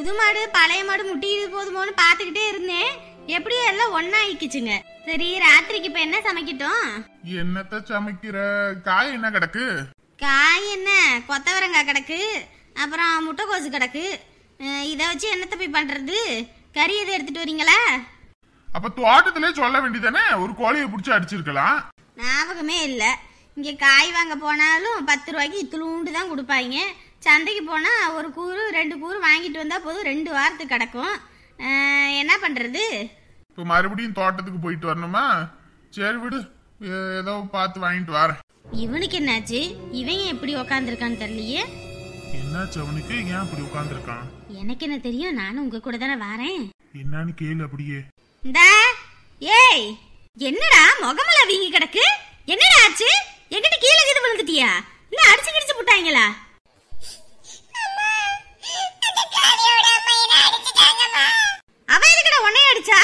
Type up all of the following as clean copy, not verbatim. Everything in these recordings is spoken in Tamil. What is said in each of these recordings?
புது மாடு பழைய மாடு முட்டிது போதுமோன்னு பாத்துக்கிட்டே இருந்தேன். எப்படியோ எல்லாம் ஒன்னா ஆயிக்குச்சுங்க. சரி ராத்திரிக்கு இப்ப என்ன சமைக்கட்டும்? என்னத்த சமைக்கிற? காய் என்ன கிடக்கு? காய் என்ன கொத்தவரங்காய் கிடக்கு, அப்புறம் முட்டைக்கோசு கிடக்கு. இதை வச்சு என்னத்த போய் பண்றது? கறி எதை எடுத்துட்டு வரீங்களா? அப்ப தோட்டத்திலே சொல்ல வேண்டியதானே, ஒரு கோழியை பிடிச்சி அடிச்சிருக்கலாம். ஞாபகமே இல்ல. இங்க காய் வாங்க போனாலும் 10 ரூபாய்க்கு இத்துளூண்டு தான் கொடுப்பாங்க. சந்தைக்கு போனா ஒரு கூறு 2 கூறு வாங்கிட்டு வந்தா போதும், 2 வாரத்துக்கு கிடக்கும். என்ன பண்றது? இப்ப மறுபடியும் தோட்டத்துக்கு போயிட்டு வரணுமா? சரி விடு, ஏதோ பார்த்து வாங்கிட்டு வரேன். இவனுக்கு என்னாச்சு? இவன் எப்படி உக்காந்துருக்கான்னு தெரியலையே. என்னாச்சு அவனுக்கு? ஏன் அப்படி உட்காந்துருக்கான்? எனக்கு என்ன தெரியும், நானும் உங்க கூட தானே வரேன். என்னன்னு கேளு அப்படியே. ஏய் என்னடா முகமெல்லாம் வீங்கி கிடக்கு? என்னடா ஆச்சு? எங்கிட்ட கீழே கீது விழுந்துட்டியா? இல்ல அடிச்சு கிடிச்சு போட்டாங்களா? அவ எதுக்கடா உன்னை அடிச்சா?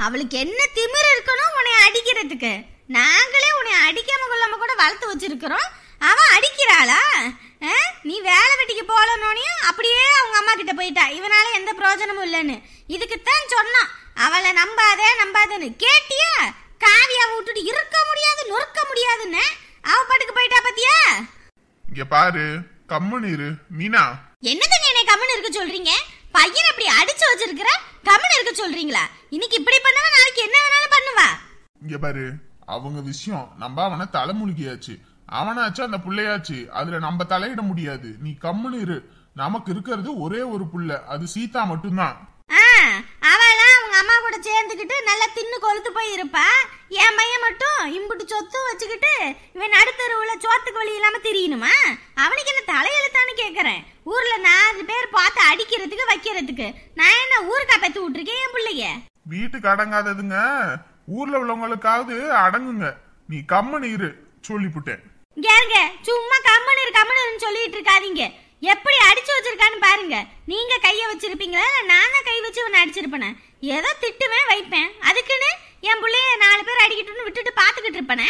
அவளுக்கு என்ன திமிரு இருக்கணும் உன்னை அடிக்கிறதுக்கு? நாங்களே உன்னை அடிக்காம கொள்ளாம கூட வளர்த்து வச்சிருக்கிறோம், அவன் அடிக்கிறாளா? நீ வேலை வெட்டிக்கு போலனோனையும் அப்படியே அவங்க அம்மா கிட்ட போயிட்டா, இவனால எந்த பிரயோஜனமும் இல்லைன்னு. இதுக்குத்தான் சொன்னான் அவளை நம்பாதேன்னு. கேட்டியா? காவியாவை விட்டுட்டு இருக்க முடியாது நொறுக்க முடியாதுன்னு அவ பாட்டுக்கு போயிட்டா. பாத்தியா? இங்க பாரு, கம்முன்னு இரு மீனா. என்னதுங்க என்னை கம்முன்னு இருக்க சொல்றீங்க? பையன் அப்படி அடிச்சு வச்சிருக்கிற, கம்முன்னு இருக்க சொல்றீங்களா? இன்னைக்கு இப்படி பண்ணவா நாளைக்கு என்ன வேணாலும் பண்ணுவா. இங்க பாரு, அவங்க விஷயம் நம்ம அவனை தலைமுழுகியாச்சு, அவனாச்சு அந்த புள்ளையாச்சு, அதுல நம்ம தலையிட முடியாது. நீ கம்முன்னு இரு. நமக்கு இருக்கிறது ஒரே ஒரு புள்ள, அது சீதா மட்டும்தான். அவெல்லாம் அவங்க அம்மா கூட சேர்ந்துக்கிட்டு நல்லா தின்னு கொழுத்து போய் இருப்பா. என் பையன் மட்டும் இம்புட்டு சொத்தும் வச்சுக்கிட்டு இவன் நடுத்தருவுல சோத்துக்கு வழி இல்லாம தெரியணுமா? அவனுக்கு என்ன தலையெழுத்தான்னு கேக்குறேன். ஊர்ல 4 பேர் பார்த்து அடிக்கிறதுக்கு வைக்கிறதுக்கு நான் என்ன ஊருக்கா பெத்து விட்டுருக்கேன் என் பிள்ளைய? வீட்டுக்கு அடங்காததுங்க ஊர்ல உள்ளவங்களுக்காவது அடங்குங்க. நீ கம்முன்னு இரு சொல்லிப்புட்டேன். கேருங்க, சும்மா கம்முன்னு சொல்லிட்டு இருக்காதீங்க. எப்படி அடிச்சு வச்சிருக்கான்னு பாருங்க. நீங்க கைய வச்சிருப்பீங்களா இல்ல நான் தான் கை வச்சு உன்னை அடிச்சிருப்பேன்? ஏதோ திட்டுவேன் வைப்பேன், அதுக்குன்னு என் பிள்ளைய 4 பேர் அடிக்கிட்டுன்னு விட்டுட்டு பாத்துக்கிட்டு இருப்பேனே?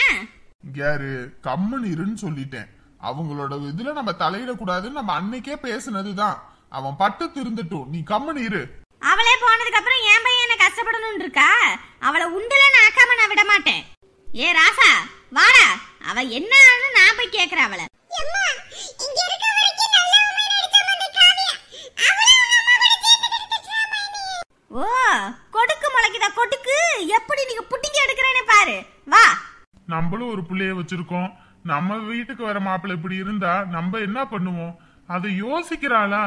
யாரு கம்முன்னு இருன்னு சொல்லிட்டேன். அவங்களோட இதுல நம்ம தலையிடக்கூடாதுன்னு நம்ம அன்னைக்கே பேசுனதுதான். அவன் பட்டு திருந்தட்டும், நீ கம்முன்னு இரு. அவளே போனதுக்கு அப்புறம் என் பையன் என்ன கஷ்டப்படணும்னு இருக்கா? அவளை உண்டுலன்னு ஆக்காம நான் விட மாட்டேன். ஏ ராசா வாடா, அவ என்னன்னு நான் போய் கேக்குறேன் அவளை. ஓ கொடுக்கு முளைக்குதா கொடுக்கு? எப்படி நீங்க புட்டிங்க எடுக்கிறேன்னு பாரு. வா, நம்மளும் ஒரு புள்ளைய வச்சிருக்கோம். நம்ம வீட்டுக்கு வர மாப்பிள்ளை இப்படி இருந்தா நம்ம என்ன பண்ணுவோம்? அதை யோசிக்கிறாளா?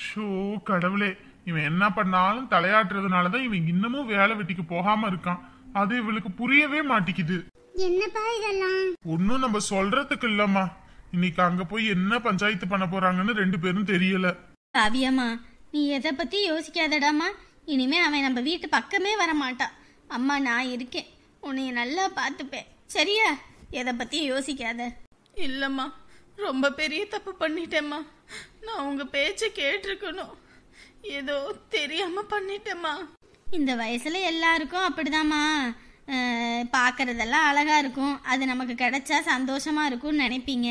ஷோ கடவுளே, இவன் என்ன பண்ணாலும் தலையாட்டுறதுனாலதான் இவன் இன்னமும் வேலை வெட்டிக்கு போகாம இருக்கான். அது இவளுக்கு புரியவே மாட்டிக்குது. என்னப்பா இதெல்லாம்? ஒன்னும் நம்ம சொல்றதுக்கு இல்லம்மா. இன்னைக்கு அங்க போய் என்ன பஞ்சாயத்து பண்ண போறாங்கன்னு 2 பேரும் தெரியல. காவியம்மா, நீ எதை பத்தி யோசிக்காதடாமா. இனிமே அவன் நம்ம வீட்டு பக்கமே வர மாட்டான். அம்மா நான் இருக்கேன், உன்னைய நல்லா பார்த்துப்பேன். சரியா? எதை பத்தியும் யோசிக்காத. இல்லம்மா, ரொம்ப பெரிய தப்பு பண்ணிட்டேம்மா. நான் உங்க பேச்ச கேட்டிருக்கணும், ஏதோ தெரியாம பண்ணிட்டேம்மா. இந்த வயசுல எல்லாருக்கும் அப்படிதாம்மா. பார்க்கறதெல்லாம் அழகா இருக்கும், அது நமக்கு கிடைச்சா சந்தோஷமா இருக்கும்னு நினைப்பீங்க.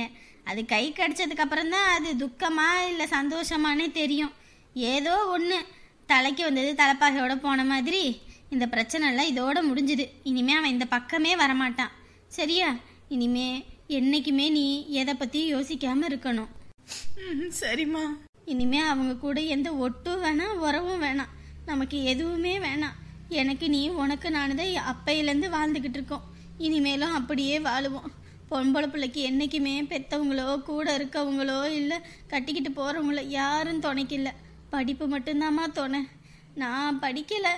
அது கை கிடைச்சதுக்கு அப்புறம் தான் அது துக்கமா இல்லை சந்தோஷமானே தெரியும். ஏதோ ஒன்று தலைக்கு வந்தது தலைப்பாகையோட போன மாதிரி இந்த பிரச்சனைலாம் இதோட முடிஞ்சுது. இனிமே அவன் இந்த பக்கமே வரமாட்டான். சரியா? இனிமே என்னைக்குமே நீ எதை பற்றியும் யோசிக்காம இருக்கணும். சரிம்மா. இனிமே அவங்க கூட எந்த ஒட்டும் வேணாம், உறவும் வேணாம், நமக்கு எதுவுமே வேணாம். எனக்கு நீ, உனக்கு நான் தான் அப்பையிலேருந்து வாழ்ந்துக்கிட்டு இருக்கோம். இனிமேலும் அப்படியே வாழுவோம். பொம்பளை பிள்ளைக்கு என்றைக்குமே பெற்றவங்களோ கூட இருக்கவங்களோ இல்லை கட்டிக்கிட்டு போகிறவங்களோ யாரும் துணைக்கில்லை. படிப்பு மட்டும்தாம்மா துணை. நான் படிக்கலை,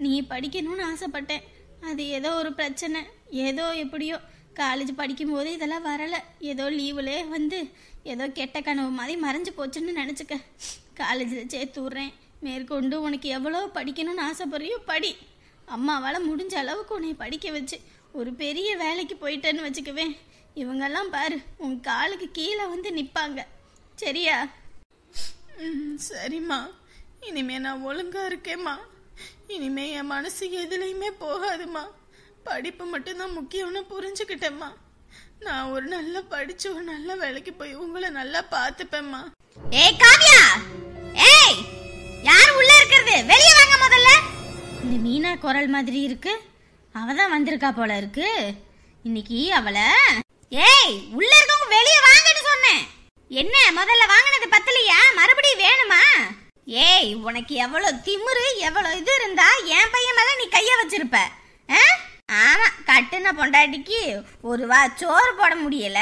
நீ படிக்கணும்னு ஆசைப்பட்டேன். அது ஏதோ ஒரு பிரச்சனை, ஏதோ எப்படியோ காலேஜ் படிக்கும்போது இதெல்லாம் வரலை. ஏதோ லீவுலே வந்து ஏதோ கெட்ட கனவு மாதிரி மறைஞ்சு போச்சுன்னு நினச்சிக்க. காலேஜில் சேர்த்து விட்றேன். மேற்கொண்டு உனக்கு எவ்வளோ படிக்கணும்னு ஆசைப்படுறியோ படி. அம்மாவால் முடிஞ்ச அளவுக்கு உன்னை படிக்க வச்சு ஒரு பெரிய வேலைக்கு போயிட்டேன்னு வச்சுக்குவேன். இவங்கெல்லாம் பாரு உன் காலுக்கு கீழே வந்து நிற்பாங்க. சரியா? சரிம்மா, இனிமே நான் ஒழுங்கா இருக்கேம்மா. இனிமே என் மனசு எதுலையுமே போகாதுமா. படிப்பு மட்டும்தான் முக்கியம்னு புரிஞ்சுக்கிட்டேம்மா. நான் ஒரு நல்லா படிச்சு ஒரு நல்ல வேலைக்கு போய் உங்களை நல்லா பார்த்துப்பேம்மா. ஏய் காவியா, ஏய் யார் உள்ள இருக்கிறது? வெளியே வாங்க முதல்ல. இந்த மீனா குரல் மாதிரி இருக்கு. அவதான் வந்திருக்கா போல இருக்கு இன்னைக்கு. அவளை ஏய் உள்ள இருக்கவங்க வெளியே வாங்கன்னு சொன்னேன். என்ன முதல்ல வாங்கினது பத்தலையா? மறுபடியும் வேணுமா? ஏய் உனக்கு எவ்வளவு திமிரு, எவ்வளவு இது இருந்தா என் பையன் மேல நீ கைய வச்சிருப்ப? ஆமா, கட்டுன பொண்டாட்டிக்கு ஒரு சோறு போட முடியல.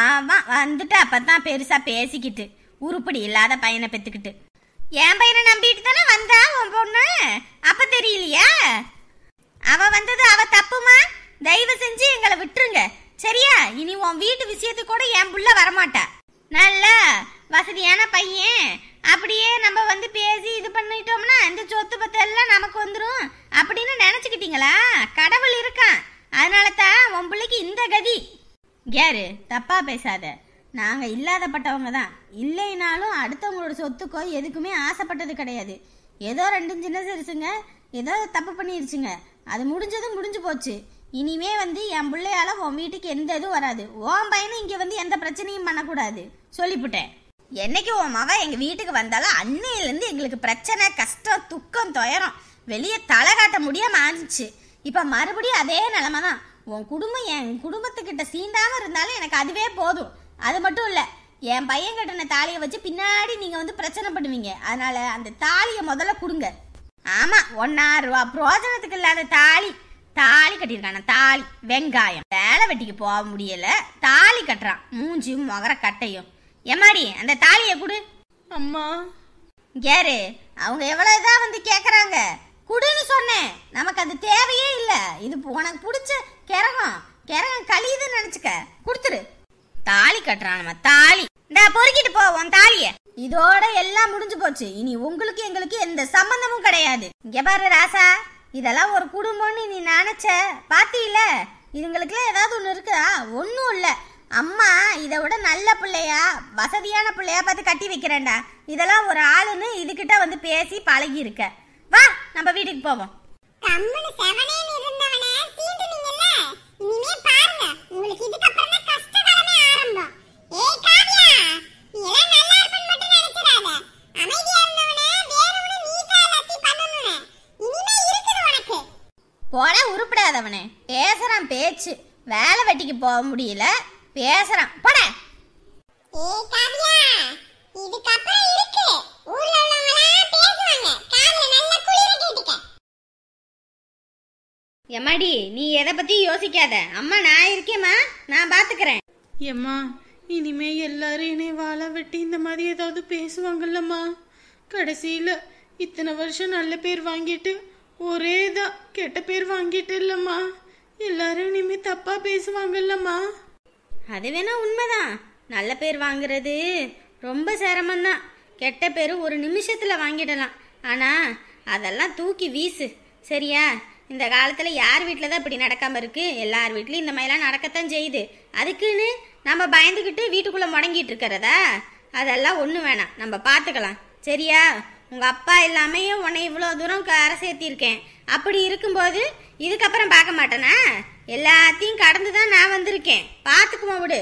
ஆமா வந்துட்டு அப்பதான் பெருசா பேசிக்கிட்டு உருப்படி இல்லாத பையனை பெத்துக்கிட்டு. என் பையனை நம்பிட்டு தானே வந்தா உன் பொண்ணு. அப்ப தெரியலையா? அவ வந்தது அவ தப்புமா. தயவு செஞ்சு எங்களை விட்டுருங்க சரியா? இனி உன் வீட்டு விஷயத்துக்கு கூட என் புள்ள வரமாட்டா. நல்ல வசதியான பையன். அப்படியே நம்ம வந்து பேசி இது பண்ணிட்டோம்னா இந்த சொத்து பத்து எல்லாம் நமக்கு வந்துடும் அப்படின்னு நினைச்சுக்கிட்டீங்களா? கடவுள் இருக்கான், அதனால தான் உன் பிள்ளைக்கு இந்த கதி. யாரு தப்பா பேசாத. நாங்க இல்லாதப்பட்டவங்க தான். இல்லைனாலும் அடுத்தவங்களோட சொத்துக்கோ எதுக்குமே ஆசைப்பட்டது கிடையாது. ஏதோ 2 சின்ன சிறுசுங்க ஏதோ தப்பு பண்ணிருச்சுங்க, அது முடிஞ்சதும் முடிஞ்சு போச்சு. இனிமே வந்து என் பிள்ளையால உன் வீட்டுக்கு எந்த இதுவும் வராது. உன் பையனும் இங்க வந்து எந்த பிரச்சனையும் பண்ணக்கூடாது சொல்லிவிட்டேன். என்னைக்கு உன் மவ எங்க வீட்டுக்கு வந்தாலும் அன்னையிலேருந்து எங்களுக்கு பிரச்சனை, கஷ்டம், துக்கம், துயரம் வெளியே தலை காட்ட முடியாம ஆனிச்சு. இப்ப மறுபடியும் அதே நிலைமை தான். உன் குடும்பம் என் குடும்பத்துக்கிட்ட சீண்டாம இருந்தாலும் எனக்கு அதுவே போதும். அது மட்டும் இல்ல, என் பையன் கட்டின தாலியை வச்சு பின்னாடி நீங்க வந்து பிரச்சனை பண்ணுவீங்க. அதனால அந்த தாலியை முதல்ல கொடுங்க. ஆமா, 1,000 ரூபா பிரோஜனத்துக்கு இல்லாத தாலி கட்டியிருக்கான தாலி. வெங்காயம் வேலை வெட்டிக்கு போக முடியல, தாலி கட்டுறான். மூஞ்சியும் மகர கட்டையும். எம்மாடி அந்த தாலியை கொடு. அம்மா கேரு, அவங்க எவ்வளவுதான் வந்து கேக்குறாங்க, குடுன்னு சொன்னேன். நமக்கு அது தேவையே இல்ல. இது உனக்கு பிடிச்ச கிரகம் கழியுதுன்னு நினைச்சுக்க, கொடுத்துரு. தாலி கட்டுறான் நம்ம தாலி. இந்த பொறுக்கிட்டு போ உன் தாலிய. இதோட எல்லாம் முடிஞ்சு போச்சு. இனி உங்களுக்கு எங்களுக்கு எந்த சம்பந்தமும் கிடையாது. இங்க பாரு ராசா, இதெல்லாம் ஒரு குடும்பம்னு நீ நினைச்ச பாத்தீல? இதுங்களுக்குலாம் ஏதாவது ஒண்ணு இருக்குதா? ஒன்னும் இல்ல. அம்மா இதை விட நல்ல பிள்ளையா வசதியான பிள்ளையா பார்த்து கட்டி வைக்கிறேன்டா. இதெல்லாம் ஒரு ஆளுன்னு இதுகிட்ட வந்து பேசி பழகி இருக்க. வா நம்ம வீட்டுக்கு போவோம். போட உருப்படாதவனே, பேசுறான் பேச்சு. வேலை வெட்டிக்கு போக முடியல, பேசுறான். போட. எம்மாடி நீ எதை பத்தி யோசிக்காத. அம்மா நான் இருக்கேம்மா, நான் பாத்துக்கிறேன். ஏம்மா, இனிமே எல்லாரும் என்னை வாழ வெட்டி இந்த மாதிரி ஏதாவது பேசுவாங்கல்லம்மா. கடைசியில இத்தனை வருஷம் நல்ல பேர் வாங்கிட்டு ஒரே தான் கெட்ட பேர் வாங்கிட்டு இல்லம்மா. எல்லாரும் இனிமே தப்பா பேசுவாங்கல்லம்மா. அது வேணா உண்மைதான். நல்ல பேர் வாங்குறது ரொம்ப சிரமம்தான். கெட்ட பேர் ஒரு நிமிஷத்துல வாங்கிடலாம். ஆனா அதெல்லாம் தூக்கி வீசு சரியா? இந்த காலத்துல யார் வீட்டில் தான் இப்படி நடக்காம இருக்கு? எல்லார் வீட்லயும் இந்த மாதிரிலாம் நடக்கத்தான் செய்யுது. அதுக்குன்னு நம்ம பயந்துக்கிட்டு வீட்டுக்குள்ள முடங்கிட்டு இருக்கிறதா? அதெல்லாம் ஒன்றும் வேணாம், நம்ம பார்த்துக்கலாம் சரியா? உங்க அப்பா இல்லாமையும் உன்னை இவ்வளோ தூரம் கரை சேர்த்திருக்கேன். அப்படி இருக்கும்போது இதுக்கப்புறம் பார்க்க மாட்டேனா? எல்லாத்தையும் கடந்து தான் நான் வந்திருக்கேன். பார்த்துக்குமா விடு.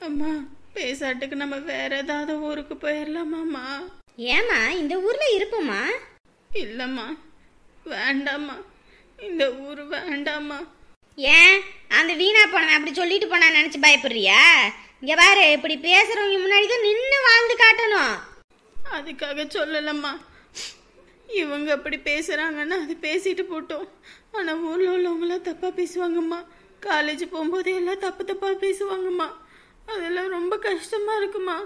அம்மா பேசாட்டுக்கு நம்ம வேற ஏதாவது ஊருக்கு போயிடலாமாம்மா? ஏமா இந்த ஊர்ல இருப்போமா? இல்லம்மா, வேண்டாம்மா, இந்த ஊர் வேண்டாம்மா. ஏன் அந்த வீணா போனவன் அப்படி சொல்லிட்டு போனா நினைச்சு பயப்படுறியா? இங்க பாரு, இப்படி பேசுறவங்க முன்னாடி தான் நின்று வாழ்ந்து காட்டணும். அதுக்காக சொல்லலம்மா. இவங்க அப்படி பேசுறாங்கன்னா அது பேசிட்டு போட்டோம். ஆனா ஊர்ல உள்ளவங்களாம் தப்பா பேசுவாங்கம்மா. காலேஜ் போகும்போது எல்லாம் தப்பா பேசுவாங்கம்மா. அதெல்லாம் ரொம்ப கஷ்டமா இருக்குமா.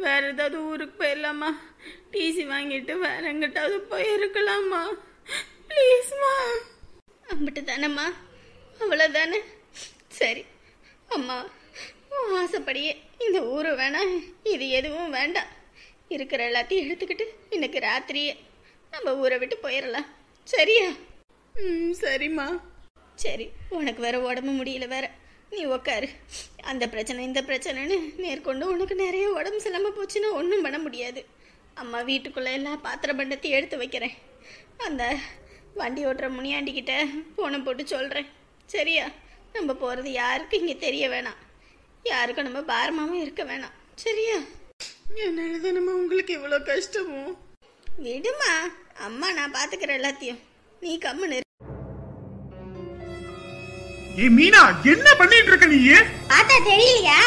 வேற ஏதாவது ஊருக்கு போயிடலாமா? டிசி வாங்கிட்டு வேற எங்கிட்டாவது போயிருக்கலாமா? ப்ளீஸ்மா. அம்பிட்டு தானம்மா, அவ்வளோதானே? சரி அம்மா, ஆசைப்படியே இந்த ஊரு வேணாம், இது எதுவும் வேண்டாம். இருக்கிற எல்லாத்தையும் எடுத்துக்கிட்டு இன்னைக்கு ராத்திரியே நம்ம ஊரை விட்டு போயிடலாம் சரியா? சரிம்மா. சரி, உனக்கு வேற உடம்பு முடியல வேற, நீ உக்காரு. அந்த பிரச்சனை இந்த பிரச்சனைன்னு மேற்கொண்டு உனக்கு நிறைய உடம்பு சரியில்லாம போச்சுன்னா ஒன்றும் பண்ண முடியாது. அம்மா வீட்டுக்குள்ளே எல்லா பாத்திர பண்டத்தையும் எடுத்து வைக்கிறேன். அந்த வண்டி ஓட்டுற முனியாண்டிக்கிட்ட ஃபோனை போட்டு சொல்கிறேன். சரியா? நம்ம போகிறது யாருக்கும் இங்கே தெரிய வேணாம், யாருக்கும் நம்ம பாரமாகவும் இருக்க வேணாம். சரியா? என்னால் தான் நம்ம உங்களுக்கு இவ்வளோ கஷ்டமோ? விடுமா, அம்மா நான் பார்த்துக்கிறேன் எல்லாத்தையும், நீ கம்முன்னு. ஏ மீனா, என்ன பண்ணிட்டு இருக்க நீ? பார்த்தா தெரியலையா?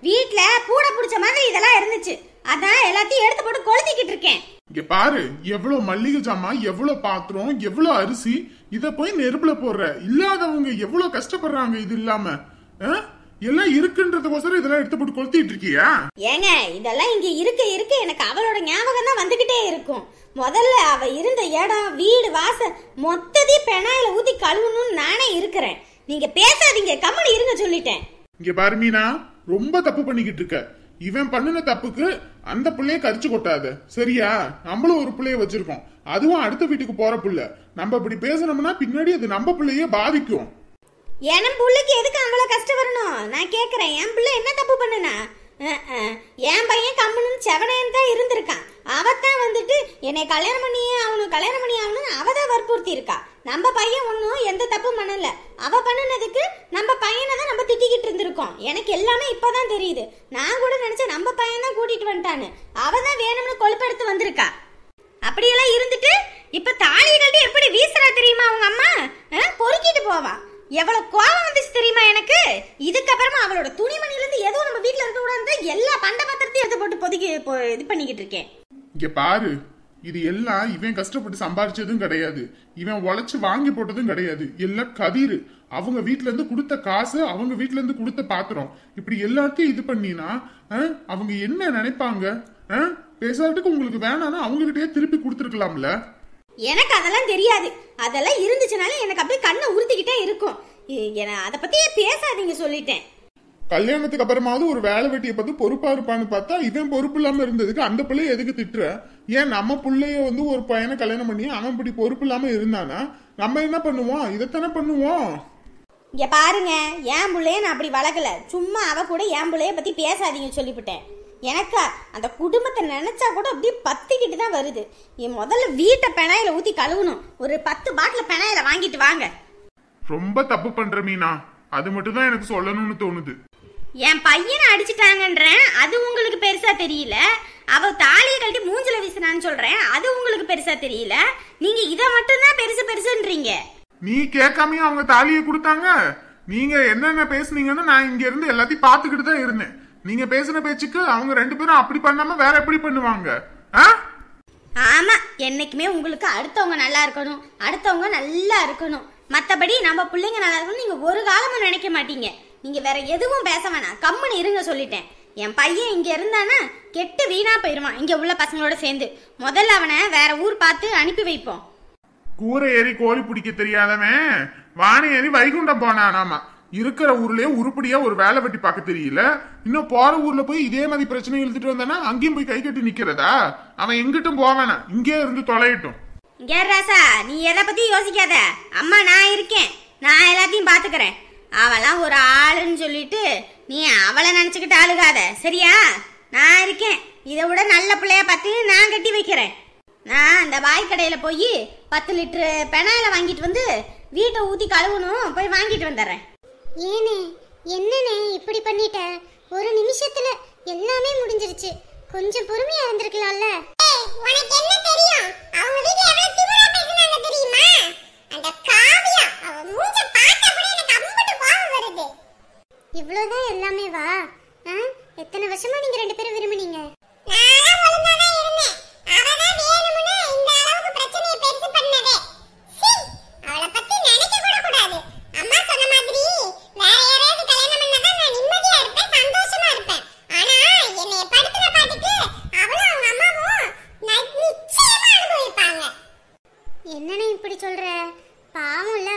வீட்ல பூட புடிச்ச மாதிரி இதெல்லாம் இருந்துச்சு, அதான் எல்லாத்தையும் எடுத்து போட்டு கொளுத்திக்கிட்டு இருக்கேன். இங்க பாரு, எவ்வளவு மல்லிகை ஜாமான், எவ்வளவு பாத்திரம், எவ்வளவு அரிசி, இத போய் நெருப்புல போடுற. இல்லாதவங்க எவ்வளவு கஷ்டப்படுறாங்க. இது இல்லாம எல்லாம் இருக்குன்றதுக்கோசரம் இதெல்லாம் எடுத்து போட்டு கொளுத்திட்டு இருக்கியா? ஏங்க, இதெல்லாம் இங்க இருக்க எனக்கு அவளோட ஞாபகம் தான் வந்துகிட்டே இருக்கும். முதல்ல அவ இருந்த இடம், வீடு, வாசல் மொத்தத்தையும் பெனாயில ஊத்தி கழுவணும்னு நானே இருக்கிறேன். நீங்க பேசாதீங்க, கம்முனு இருங்க சொல்லிட்டேன். இங்க பாரு மீனா, ரொம்ப தப்பு பண்ணிக்கிட்டு இருக்க. இவன் பண்ணின தப்புக்கு அந்த பிள்ளைய கரிச்சு கொட்டாத, சரியா? நம்மளும் ஒரு பிள்ளைய வச்சிருக்கோம், அதுவும் அடுத்த வீட்டுக்கு போற புள்ள. நம்ம இப்படி பேசணும்னா பின்னாடி அது நம்ம பிள்ளைய பாதிக்கும். என் புள்ளைக்கு எதுக்கு அவ்வளவு கஷ்டம் வரணும்? நான் கேக்குறேன், என் பிள்ளை என்ன தப்பு பண்ணுனா? என் பையன் கம்முன்னு செவனேன்னு தான் இருந்திருக்கான். அவத்தான் வந்துட்டு என்னை கல்யாணம் பண்ணி ஆகணும்னு அவதான் வற்புறுத்தி இருக்கா. நம்ம பையன் ஒன்னும் எந்த தப்பும் பண்ணல. அவ பண்ணினதுக்கு நம்ம பையனை தான் நம்ம திட்டிக்கிட்டு இருந்திருக்கோம். எனக்கு எல்லாமே இப்பதான் தெரியுது. நான் கூட நினைச்சேன் நம்ம பையன் தான் கூட்டிட்டு வந்துட்டான்னு. அவதான் வேணும்னு கொழுப்பெடுத்து வந்திருக்கா. அப்படியெல்லாம் இருந்துட்டு இப்ப தாலியை கட்டி எப்படி வீசுறா தெரியுமா அவங்க அம்மா? பொறுக்கிட்டு போவா. எவ்வளவு கோபம் வந்துச்சு தெரியுமா எனக்கு? இதுக்கப்புறமா அவளோட துணிமணில இருந்து எதுவும் நம்ம வீட்டுல இருக்க கூடாது, எல்லா பண்ட பத்திரத்தையும் எடுத்து போட்டு பொதுக்கி இது பண்ணிக்கிட்டு இருக்கேன். இங்க பாரு, இது எல்லாம் இவன் கஷ்டப்பட்டு சம்பாதிச்சதும் கிடையாது, இவன் உழைச்சு வாங்கி போட்டதும் கிடையாது. எல்லாம் கதிர் அவங்க வீட்டுல இருந்து கொடுத்த காசு, அவங்க வீட்டுல இருந்து கொடுத்த பாத்திரம். இப்படி எல்லாத்தையும் இது பண்ணினா அவங்க என்ன நினைப்பாங்க? பேசாட்டுக்கு உங்களுக்கு வேணாம்னா அவங்க கிட்டயே திருப்பி கொடுத்துருக்கலாம்ல. எனக்கு அதெல்லாம் தெரியாது. அதெல்லாம் இருந்துச்சுனால எனக்கு அப்படியே கண்ணை உறுத்திக்கிட்டே இருக்கும். அதை பத்தியே பேசாதீங்க சொல்லிட்டேன். கல்யாணத்துக்கு அப்புறமாவது ஒரு வேலை வெட்டியை பார்த்து பொறுப்பா இருப்பான்னு பார்த்தா இவன் பொறுப்பு இல்லாம இருந்ததுக்கு அந்த பிள்ளைய எதுக்கு திட்டுற? ஏன் நம்ம பிள்ளைய ஒரு பையனை கல்யாணம் பண்ணி அவன் இப்படி பொறுப்பு இல்லாம இருந்தானா நம்ம என்ன பண்ணுவோம்? இதைத்தானே பண்ணுவோம். இங்க பாருங்க, என் பிள்ளைய நான் அப்படி வளர்க்கல. சும்மா அவ கூட என் பிள்ளைய பத்தி பேசாதீங்க சொல்லிவிட்டேன். எனக்கு அந்த குடும்பத்தை நினைச்சா கூட அப்படியே பத்திக்கிட்டு தான் வருது. என் முதல்ல வீட்டை பெனாயில ஊத்தி கழுவணும். ஒரு 10 பாட்டில் பெனாயில வாங்கிட்டு வாங்க. ரொம்ப தப்பு பண்ற மீனா, அது மட்டும் தான் எனக்கு சொல்லணும்னு தோணுது. என் பையனை அடிச்சுட்டாங்கன்றேன், அது உங்களுக்கு பெருசா தெரியல. அவ தாலியை கழட்டி மூஞ்சில வீசினான்னு சொல்றேன், அது உங்களுக்கு பெருசா தெரியல. நீங்க இதை மட்டும் தான் பெருசுன்றீங்க. நீ கேட்காமயே அவங்க தாலியை கொடுத்தாங்க. நீங்க என்னென்ன பேசுனீங்கன்னு நான் இங்க இருந்து எல்லாத்தையும் பாத்துக்கிட்டு தான் இருந்தேன். நீங்க பேசின பேச்சுக்கு அவங்க 2 பேரும் அப்படி பண்ணாம வேற எப்படி பண்ணுவாங்க? ஆமா, என்னைக்குமே உங்களுக்கு அடுத்தவங்க நல்லா இருக்கணும், அடுத்தவங்க நல்லா இருக்கணும். மத்தபடி நம்ம பிள்ளைங்க நல்லா இருக்கணும் நீங்க ஒரு காலமும் நினைக்க மாட்டீங்க. நீங்க வேற எதுவும் பேச வேணாம், கம்முன்னு இருங்க சொல்லிட்டேன். என் பையன் இங்க இருந்தானா கெட்டு வீணா போயிருவான் இங்க உள்ள பசங்களோட சேர்ந்து. முதல்ல அவனை வேற ஊர் பார்த்து அனுப்பி வைப்போம். கூரை ஏறி கோழி பிடிக்க தெரியாதவன் வானை ஏறி வைகுண்டம் போனானாமா. இருக்கிற ஊர்லயே உருப்படியா ஒரு வேலை வெட்டி பார்க்க தெரியல. இன்னும் போற ஊர்ல போய் இதே மாதிரி பிரச்சனை இழுத்துட்டு வந்தானா அங்கேயும் போய் கை கட்டி நிக்கிறதா? அவன் எங்கிட்டும் போவானா, இங்கே இருந்து தொலையட்டும். ராசா, நீ எதை பத்தி யோசிக்காத. அம்மா நான் இருக்கேன், நான் எல்லாத்தையும் பாத்துக்கிறேன். அவெல்லாம் ஒரு ஆளுன்னு சொல்லிட்டு நீ அவளை நினைச்சுக்கிட்டு ஆளுகாத, சரியா? நான் இருக்கேன். இதை விட நல்ல பிள்ளைய பார்த்து நான் கட்டி வைக்கிறேன். நான் அந்த பாய் கடையில போய் 10 லிட்டரு பெனாயில வாங்கிட்டு வந்து வீட்டை ஊத்தி கழுவணும், போய் வாங்கிட்டு வந்துடுறேன். ஏனே, என்னனே இப்படி பண்ணிட்ட? ஒரு நிமிஷத்துல எல்லாமே முடிஞ்சிருச்சு. கொஞ்சம் பொறுமையா இருந்திருக்கலாம்ல. உனக்கு என்ன தெரியும்? அவங்க வீட்ல எவ்வளவு திமிரா பேசுனாங்க தெரியுமா? அந்த காவியா, அவ மூஞ்ச பார்த்தா கூட எனக்கு அம்புட்டு கோவம் வருது. இவ்வளவுதான் எல்லாமே வா? எத்தனை வருஷமா நீங்க 2 பேரும் விரும்புனீங்க? நான் ஒழுங்கா தான் இருந்தேன். அவதான் வேணும்னு இந்த அளவுக்கு பிரச்சனையை பெருசு பண்ணதே. அவளை பத்தி நினைக்க கூட கூடாது. அம்மா சொன்ன மாதிரி வேற யாரையாவது கல்யாணம் பண்ணாதான் நான் நிம்மதியா இருப்பேன், சந்தோஷமா இருப்பேன். ஆனா என்னைய படுத்துற பாட்டுக்கு அவளும் அவங்க அம்மாவும் நிச்சயமா அனுபவிப்பாங்க. என்னன்னு இப்படி சொல்ற? பாவம் இல்ல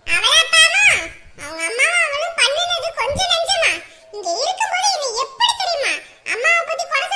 அவளா பாவம்? அவங்க அம்மாவும் அவளும் பண்ணினது கொஞ்சம் நஞ்சமா? இங்க இருக்கும்போது என்னை எப்படி தெரியுமா அம்மாவை பத்தி குறை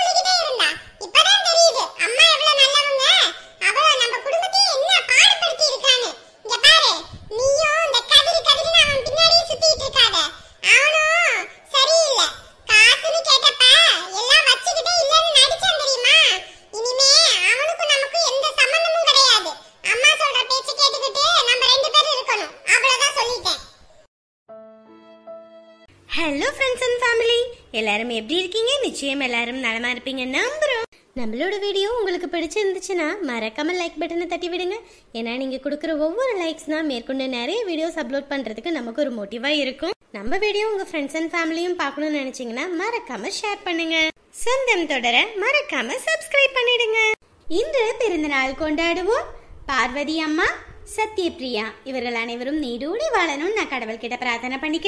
ஹலோ ஃப்ரெண்ட்ஸ் அண்ட் ஃபேமிலி, எல்லாரும் எப்படி இருக்கீங்க? நிச்சயம் எல்லாரும் நலமா இருப்பீங்க நம்புறோம். நம்மளோட வீடியோ உங்களுக்கு பிடிச்சிருந்துச்சுன்னா மறக்காம லைக் பட்டனை தட்டி விடுங்க. ஏன்னா நீங்க கொடுக்குற ஒவ்வொரு லைக்ஸ் தான் மேற்கொண்டு நிறைய வீடியோஸ் அப்லோட் பண்றதுக்கு நமக்கு ஒரு மோட்டிவா இருக்கும். நம்ம வீடியோ உங்க ஃப்ரெண்ட்ஸ் அண்ட் ஃபேமிலியும் பார்க்கணும்னு நினைச்சீங்கன்னா மறக்காம ஷேர் பண்ணுங்க. சொந்தம் தொடர மறக்காம சப்ஸ்கிரைப் பண்ணிடுங்க. இன்று பிறந்தநாள் கொண்டாடுவோம் பார்வதி அம்மா, சத்யபிரியா. இவர்கள் அனைவரும் நீடூடி வாழணும் நான் கடவுள்கிட்ட பிரார்த்தனை பண்ணிக்கிறேன்.